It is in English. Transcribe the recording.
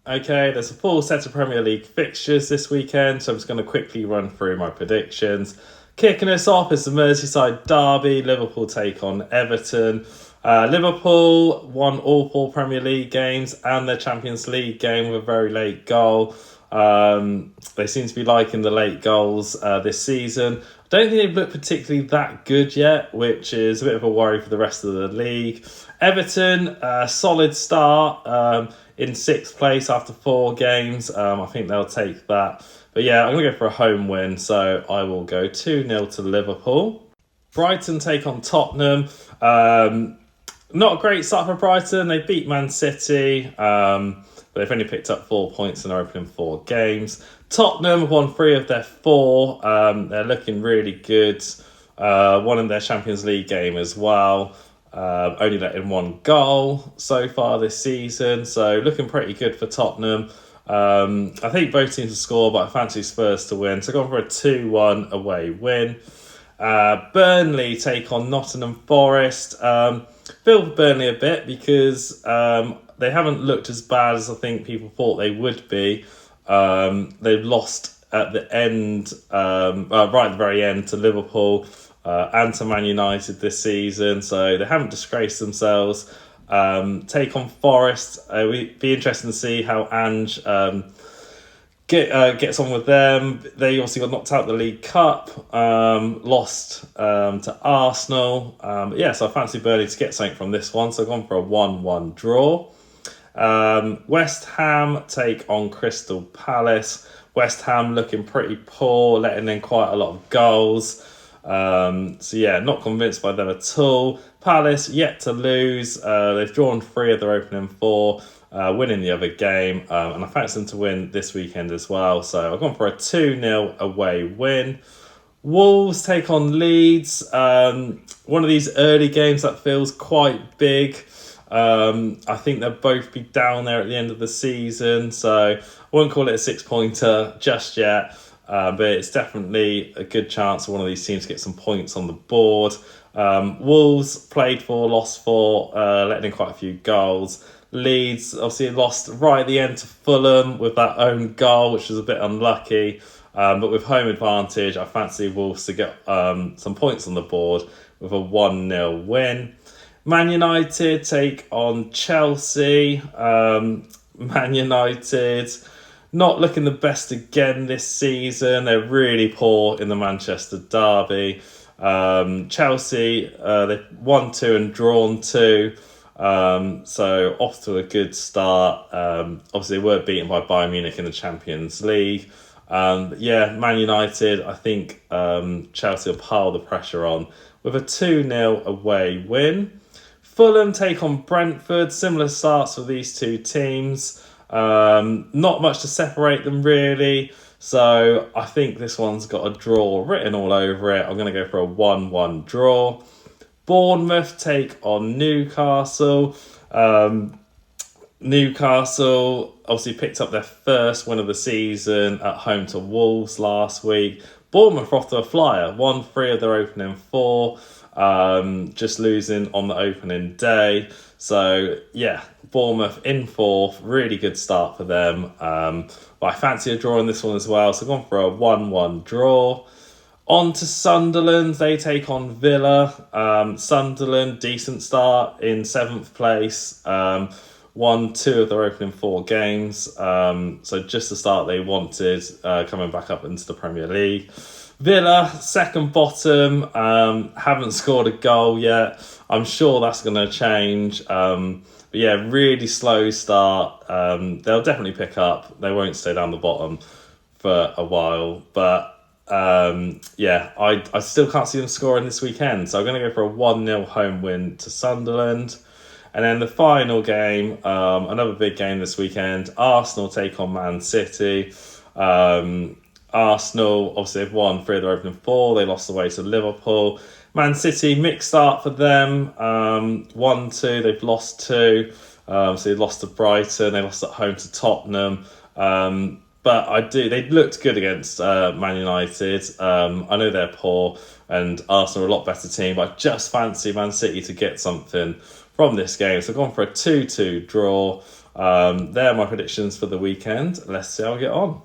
Okay, there's a full set of Premier League fixtures this weekend, so I'm just going to quickly run through my predictions. Kicking us off is the Merseyside derby. Liverpool take on Everton. Liverpool won all 4 Premier League games and their Champions League game with a very late goal. They seem to be liking the late goals this season. I don't think they've looked particularly that good yet, which is a bit of a worry for the rest of the league. Everton, solid start in 6th place after 4 games. I think they'll take that. But yeah, I'm going to go for a home win, so I will go 2-0 to Liverpool. Brighton take on Tottenham. Not a great start for Brighton. They beat Man City, but they've only picked up 4 points in their opening 4 games. Tottenham have won 3 of their 4. They're looking really good. Won in their Champions League game as well. Only let in 1 goal so far this season, so looking pretty good for Tottenham. I think both teams will score, but I fancy Spurs to win, so going for a 2-1 away win. Burnley take on Nottingham Forest. Feel for Burnley a bit because they haven't looked as bad as I think people thought they would be. They've lost at the end, right at the very end, to Liverpool and to Man United this season, so they haven't disgraced themselves. Take on Forest. We'd be interested to see how Ange gets on with them. They obviously got knocked out of the League Cup, lost to Arsenal. So I fancy Burnley to get something from this one, so I've gone for a 1-1 draw. West Ham take on Crystal Palace. West Ham looking pretty poor, letting in quite a lot of goals. Not convinced by them at all. Palace yet to lose. They've drawn 3 of their opening 4, winning the other game, and I fancy them to win this weekend as well, so I've gone for a 2-0 away win. Wolves take on Leeds. One of these early games that feels quite big. I think they'll both be down there at the end of the season, so I won't call it a 6-pointer just yet. But it's definitely a good chance for one of these teams to get some points on the board. Wolves played 4, lost 4, letting in quite a few goals. Leeds obviously lost right at the end to Fulham with that own goal, which was a bit unlucky. But with home advantage, I fancy Wolves to get some points on the board with a 1-0 win. Man United take on Chelsea. Man United not looking the best again this season. They're really poor in the Manchester derby. Chelsea, they've won 2 and drawn 2. So off to a good start. Obviously, they were beaten by Bayern Munich in the Champions League. Man United, I think Chelsea will pile the pressure on with a 2-0 away win. Fulham take on Brentford. Similar starts for these 2 teams. Not much to separate them really, so I think this one's got a draw written all over it. I'm going to go for a 1-1 draw. Bournemouth take on Newcastle. Newcastle obviously picked up their first win of the season at home to Wolves last week. Bournemouth off to a flyer, won 3 of their opening 4, just losing on the opening day. So yeah, Bournemouth in 4th, really good start for them. But I fancy a draw in this one as well, so I've gone for a 1-1 draw. On to Sunderland, they take on Villa. Sunderland, decent start in 7th place. Won 2 of their opening 4 games. So just the start they wanted, coming back up into the Premier League. Villa, second bottom, haven't scored a goal yet. I'm sure that's going to change. But yeah, really slow start. They'll definitely pick up. They won't stay down the bottom for a while. But I still can't see them scoring this weekend. So I'm going to go for a 1-0 home win to Sunderland. And then the final game, another big game this weekend. Arsenal take on Man City. Arsenal, obviously, they've won 3 of their opening 4. They lost away to Liverpool. Man City, mixed start for them. 1-2, they've lost 2. So they lost to Brighton. They lost at home to Tottenham. But they looked good against Man United. I know they're poor and Arsenal are a lot better team, but I just fancy Man City to get something from this game. So I've gone for a 2-2 draw. They're my predictions for the weekend. Let's see how we get on.